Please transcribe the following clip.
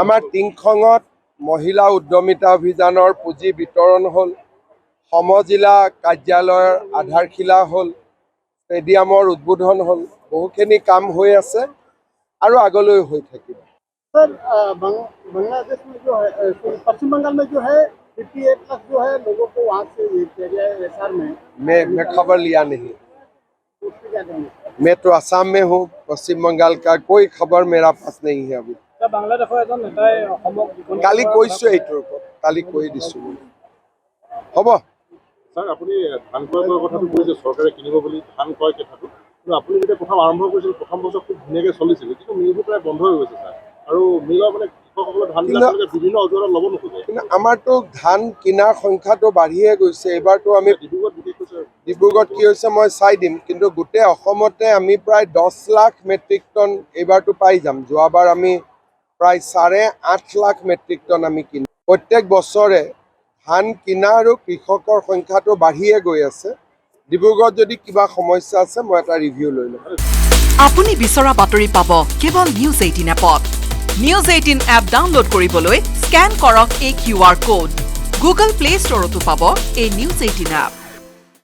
আমাৰ টিংখঙত মহিলা উদ্যমিতা অভিযানৰ পুঁজি বিতৰণ হ'ল, সমজিলা কাৰ্যালয়ৰ আধাৰশিলা হ'ল, ষ্টেডিয়ামৰ উদ্বোধন হ'ল, বহুখিনি কাম হৈ আছে আৰু আগলৈ হৈ থাকিব। सर बांग्लादेश में जो है पश्चिम बंगाल में जो है 58 लाख जो है लोगों को वहाँ से एसआर में मैं खबर लिया नहीं। उसकी क्या कहेंगे? मैं तो असम में हूँ, पश्चिम बंगाल का कोई खबर मेरा पास नहीं है अभी। বাংলাদেশৰ এজন নেতাই কালি কৈছোঁ এইটোৰ ওপৰত, কালি কৈ দিছোঁ হ'ব। ছাৰ আপুনি ধান ক্ৰয়ৰ কথাটো কৈছে চৰকাৰে কিনিব বুলি ধান ক্ৰয় কথাটো, কিন্তু আপুনি যেতিয়া প্ৰথম আৰম্ভ কৰিছিল প্ৰথম বছৰ খুব ধুনীয়াকৈ চলিছিল, কিন্তু মিলবোৰ প্ৰায় বন্ধ হৈ গৈছে ছাৰ, আৰু মিলৰ মানে কৃষকসকলে ধানবিলাক বিভিন্ন অজুহাতত ল'ব নোখোজে। কিন্তু আমাৰতো ধান কিনাৰ সংখ্যাটো বাঢ়িয়ে গৈছে। এইবাৰতো আমি ডিব্ৰুগড়ত কি হৈছে মই চাই দিম, কিন্তু গোটেই অসমতে আমি প্ৰায় 10 লাখ মেট্ৰিক টন এইবাৰতো পাই যাম। যোৱাবাৰ আমি প্ৰায় 8.5 লাখ মেট্ৰিক টন আমি কিনো। প্ৰত্যেক বছৰে ধান কিনা আৰু কৃষকৰ সংখ্যাটো বাঢ়িয়ে গৈ আছে। ডিব্ৰুগড়ত যদি কিবা সমস্যা আছে মই এটা ৰিভিউ লৈ ল'ম। আপুনি বিচৰা বাতৰি পাব কেৱল নিউজ 18 এপত। নিউজ 18 এপ ডাউনলোড কৰিবলৈ স্কেন কৰক এই QR কোড। গুগল প্লে ষ্টৰতো পাব এই নিউজ 18 এপ।